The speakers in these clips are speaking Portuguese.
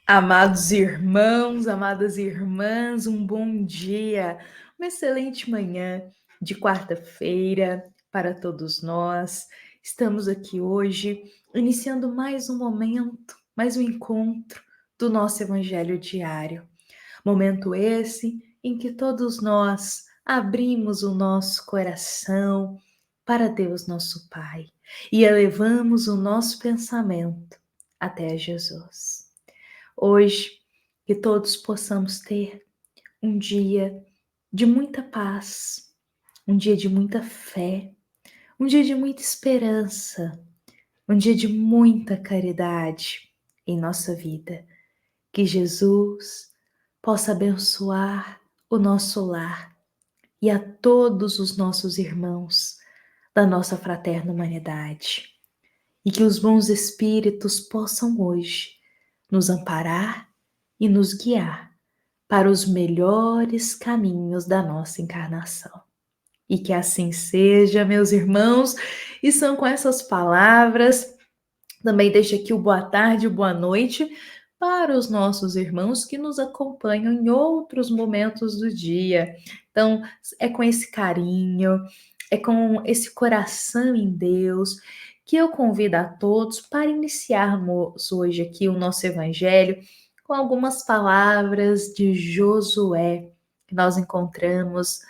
Amados irmãos, amadas irmãs, um bom dia, uma excelente manhã de quarta-feira para todos nós. Estamos aqui hoje iniciando mais um momento, mais um encontro do nosso Evangelho diário. Momento esse em que todos nós abrimos o nosso coração para Deus, nosso Pai, e elevamos o nosso pensamento até Jesus. Hoje, que todos possamos ter um dia de muita paz, um dia de muita fé, um dia de muita esperança, um dia de muita caridade em nossa vida. Que Jesus possa abençoar o nosso lar e a todos os nossos irmãos da nossa fraterna humanidade. E que os bons espíritos possam hoje nos amparar e nos guiar para os melhores caminhos da nossa encarnação. E que assim seja, meus irmãos, e são com essas palavras, também deixo aqui o boa tarde e o boa noite para os nossos irmãos que nos acompanham em outros momentos do dia. Então, é com esse carinho, é com esse coração em Deus que eu convido a todos para iniciarmos hoje aqui o nosso evangelho com algumas palavras de Josué que nós encontramos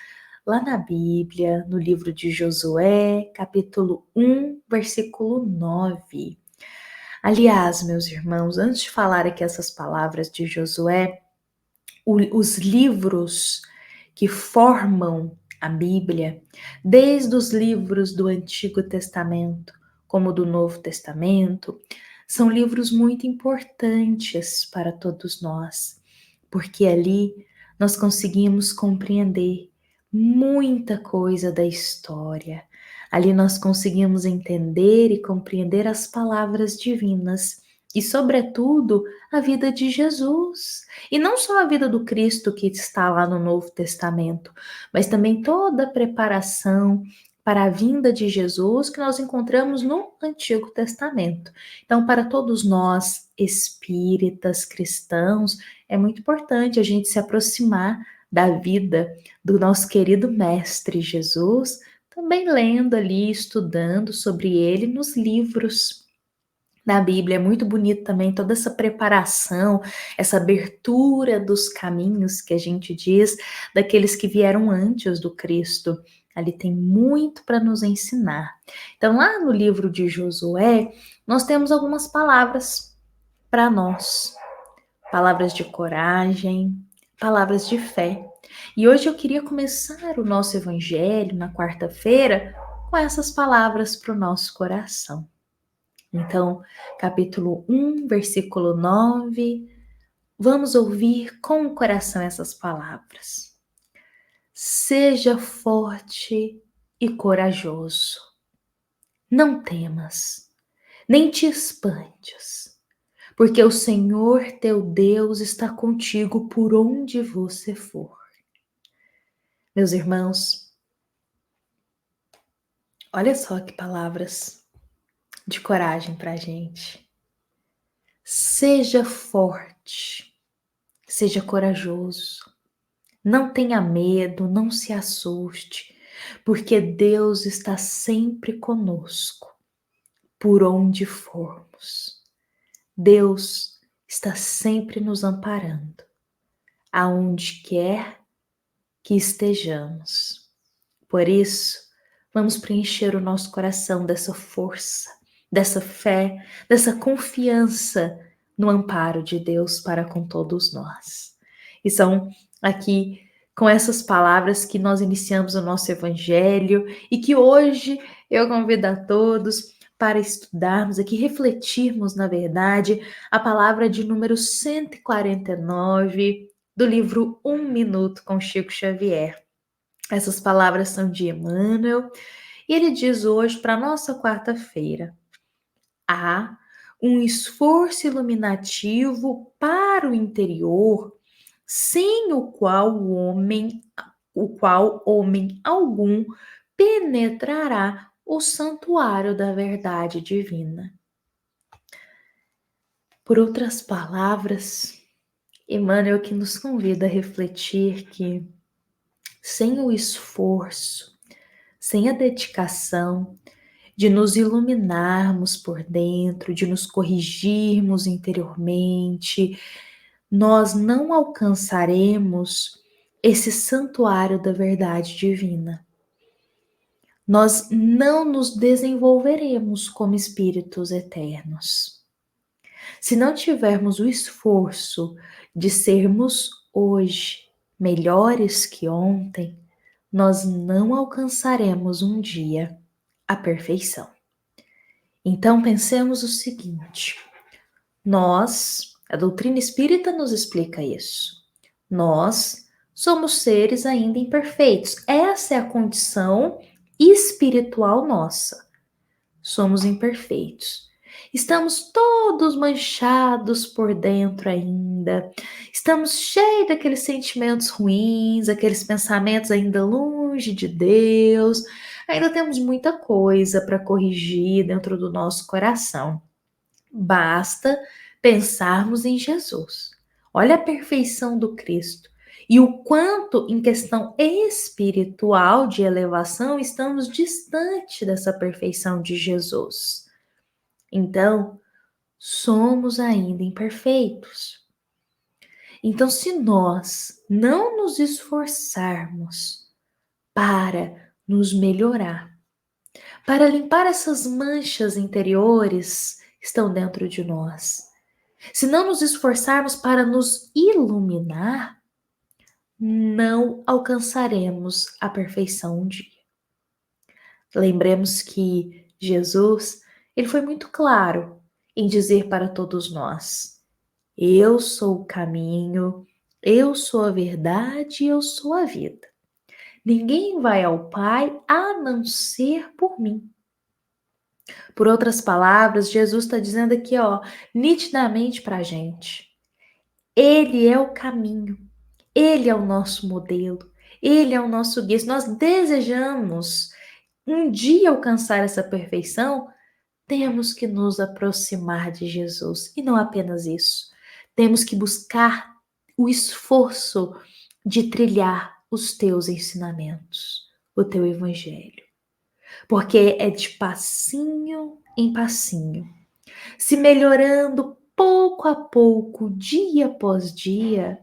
lá na Bíblia, no livro de Josué, capítulo 1, versículo 9. Aliás, meus irmãos, antes de falar aqui essas palavras de Josué, os livros que formam a Bíblia, desde os livros do Antigo Testamento como do Novo Testamento, são livros muito importantes para todos nós, porque ali nós conseguimos compreender muita coisa da história. Ali nós conseguimos entender e compreender as palavras divinas e, sobretudo, a vida de Jesus. E não só a vida do Cristo que está lá no Novo Testamento, mas também toda a preparação para a vinda de Jesus que nós encontramos no Antigo Testamento. Então, para todos nós, espíritas, cristãos, é muito importante a gente se aproximar da vida do nosso querido Mestre Jesus, também lendo ali, estudando sobre ele nos livros da Bíblia. É muito bonito também toda essa preparação, essa abertura dos caminhos que a gente diz daqueles que vieram antes do Cristo. Ali tem muito para nos ensinar. Então, lá no livro de Josué, nós temos algumas palavras para nós, palavras de coragem, palavras de fé. E hoje eu queria começar o nosso evangelho na quarta-feira com essas palavras para o nosso coração. Então, capítulo 1, versículo 9, vamos ouvir com o coração essas palavras. Seja forte e corajoso. Não temas, nem te espantes, porque o Senhor teu Deus está contigo por onde você for. Meus irmãos, olha só que palavras de coragem para a gente. Seja forte, seja corajoso, não tenha medo, não se assuste, porque Deus está sempre conosco, por onde formos. Deus está sempre nos amparando, aonde quer que estejamos. Por isso, vamos preencher o nosso coração dessa força, dessa fé, dessa confiança no amparo de Deus para com todos nós. E são aqui com essas palavras que nós iniciamos o nosso evangelho e que hoje eu convido a todos para estudarmos aqui, refletirmos, na verdade, a palavra de número 149 do livro Um Minuto com Chico Xavier. Essas palavras são de Emmanuel e ele diz hoje para nossa quarta-feira: há um esforço iluminativo para o interior, sem o qual homem algum penetrará o santuário da verdade divina. Por outras palavras, Emmanuel que nos convida a refletir que sem o esforço, sem a dedicação de nos iluminarmos por dentro, de nos corrigirmos interiormente, nós não alcançaremos esse santuário da verdade divina. Nós não nos desenvolveremos como espíritos eternos. Se não tivermos o esforço de sermos hoje melhores que ontem, nós não alcançaremos um dia a perfeição. Então pensemos o seguinte: a doutrina espírita nos explica isso. Nós somos seres ainda imperfeitos. Essa é a condição espiritual nossa. Somos imperfeitos. Estamos todos manchados por dentro ainda. Estamos cheios daqueles sentimentos ruins, aqueles pensamentos ainda longe de Deus. Ainda temos muita coisa para corrigir dentro do nosso coração. Basta pensarmos em Jesus. Olha a perfeição do Cristo e o quanto, em questão espiritual de elevação, estamos distante dessa perfeição de Jesus. Então, somos ainda imperfeitos. Então, se nós não nos esforçarmos para nos melhorar, para limpar essas manchas interiores que estão dentro de nós, se não nos esforçarmos para nos iluminar, não alcançaremos a perfeição um dia. Lembremos que Jesus, ele foi muito claro em dizer para todos nós: eu sou o caminho, eu sou a verdade, eu sou a vida. Ninguém vai ao Pai a não ser por mim. Por outras palavras, Jesus está dizendo aqui, nitidamente para a gente: Ele é o caminho, Ele é o nosso modelo, Ele é o nosso guia. Se nós desejamos um dia alcançar essa perfeição, temos que nos aproximar de Jesus. E não apenas isso, temos que buscar o esforço de trilhar os teus ensinamentos, o teu evangelho. Porque é de passinho em passinho, se melhorando pouco a pouco, dia após dia,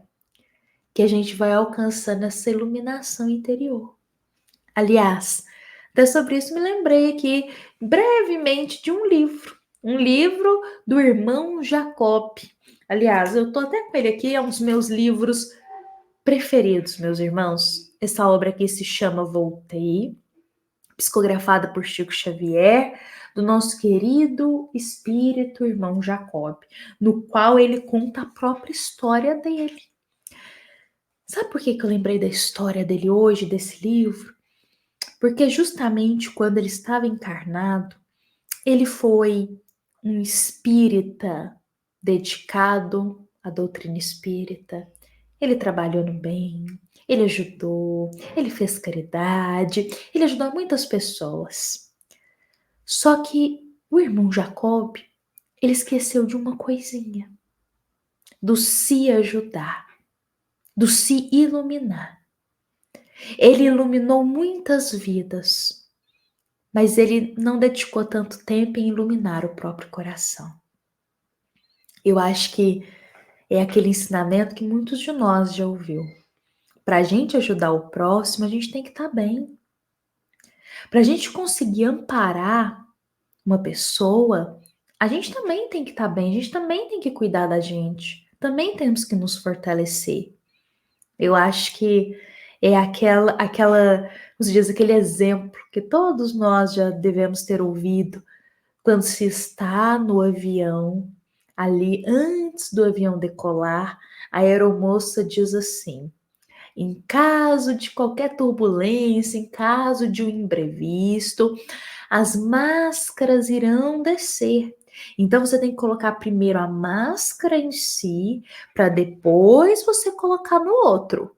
que a gente vai alcançando essa iluminação interior. Aliás, até sobre isso me lembrei aqui brevemente de um livro do irmão Jacob. Aliás, eu tô até com ele aqui, é um dos meus livros preferidos, meus irmãos. Essa obra aqui se chama Voltei, psicografada por Chico Xavier, do nosso querido espírito irmão Jacob, no qual ele conta a própria história dele. Sabe por que eu lembrei da história dele hoje, desse livro? Porque justamente quando ele estava encarnado, ele foi um espírita dedicado à doutrina espírita. Ele trabalhou no bem, ele ajudou, ele fez caridade, ele ajudou muitas pessoas. Só que o irmão Jacob, ele esqueceu de uma coisinha, do se ajudar, do se iluminar. Ele iluminou muitas vidas, mas ele não dedicou tanto tempo em iluminar o próprio coração. Eu acho que é aquele ensinamento que muitos de nós já ouviu. Para a gente ajudar o próximo, a gente tem que estar bem. Para a gente conseguir amparar uma pessoa, a gente também tem que estar bem, a gente também tem que cuidar da gente, também temos que nos fortalecer. Eu acho que é como se diz, aquele exemplo que todos nós já devemos ter ouvido quando se está no avião, ali antes do avião decolar, a aeromoça diz assim: em caso de qualquer turbulência, em caso de um imprevisto, as máscaras irão descer. Então você tem que colocar primeiro a máscara em si, para depois você colocar no outro.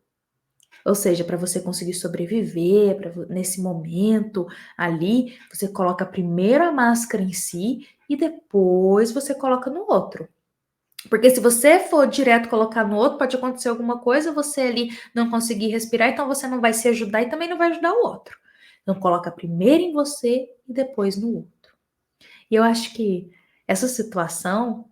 Ou seja, para você conseguir sobreviver, nesse momento ali, você coloca primeiro a máscara em si e depois você coloca no outro. Porque se você for direto colocar no outro, pode acontecer alguma coisa, você ali não conseguir respirar, então você não vai se ajudar e também não vai ajudar o outro. Então coloca primeiro em você e depois no outro. E eu acho que essa situação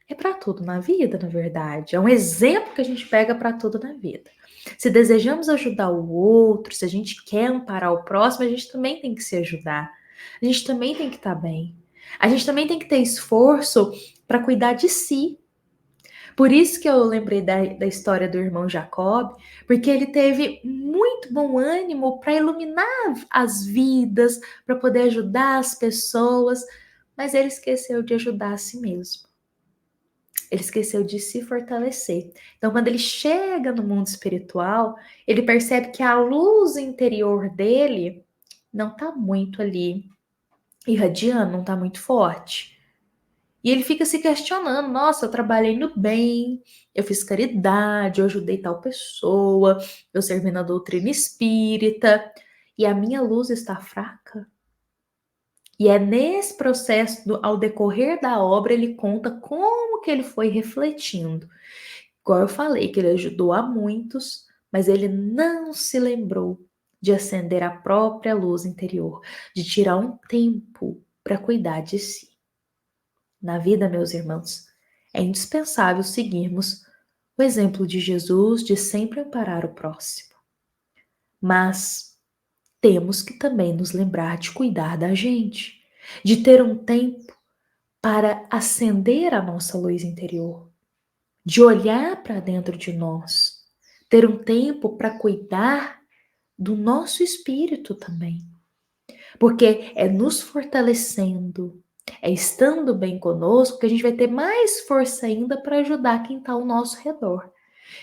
é para tudo na vida, na verdade. É um exemplo que a gente pega para tudo na vida. Se desejamos ajudar o outro, se a gente quer amparar o próximo, a gente também tem que se ajudar. A gente também tem que estar bem. A gente também tem que ter esforço para cuidar de si. Por isso que eu lembrei da história do irmão Jacob, porque ele teve muito bom ânimo para iluminar as vidas, para poder ajudar as pessoas, mas ele esqueceu de ajudar a si mesmo. Ele esqueceu de se fortalecer. Então, quando ele chega no mundo espiritual, ele percebe que a luz interior dele não está muito ali irradiando, não está muito forte. E ele fica se questionando: nossa, eu trabalhei no bem, eu fiz caridade, eu ajudei tal pessoa, eu servi na doutrina espírita, e a minha luz está fraca. E é nesse processo, ao decorrer da obra, ele conta como que ele foi refletindo. Igual eu falei, que ele ajudou a muitos, mas ele não se lembrou de acender a própria luz interior, de tirar um tempo para cuidar de si. Na vida, meus irmãos, é indispensável seguirmos o exemplo de Jesus de sempre amparar o próximo. Mas temos que também nos lembrar de cuidar da gente, de ter um tempo para acender a nossa luz interior, de olhar para dentro de nós, ter um tempo para cuidar do nosso espírito também. Porque é nos fortalecendo, é estando bem conosco que a gente vai ter mais força ainda para ajudar quem está ao nosso redor.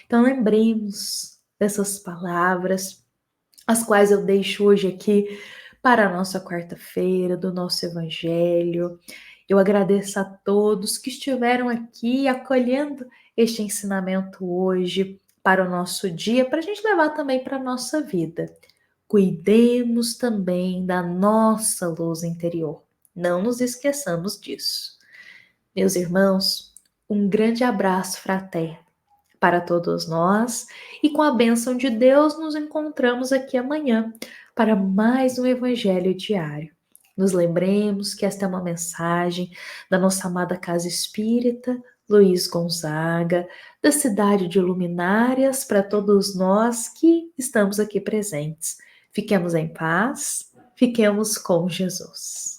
Então lembremos dessas palavras, as quais eu deixo hoje aqui para a nossa quarta-feira, do nosso Evangelho. Eu agradeço a todos que estiveram aqui acolhendo este ensinamento hoje para o nosso dia, para a gente levar também para a nossa vida. Cuidemos também da nossa luz interior. Não nos esqueçamos disso. Meus irmãos, um grande abraço fraterno para todos nós e com a bênção de Deus nos encontramos aqui amanhã para mais um Evangelho diário. Nos lembremos que esta é uma mensagem da nossa amada Casa Espírita, Luiz Gonzaga, da cidade de Luminárias, para todos nós que estamos aqui presentes. Fiquemos em paz, fiquemos com Jesus.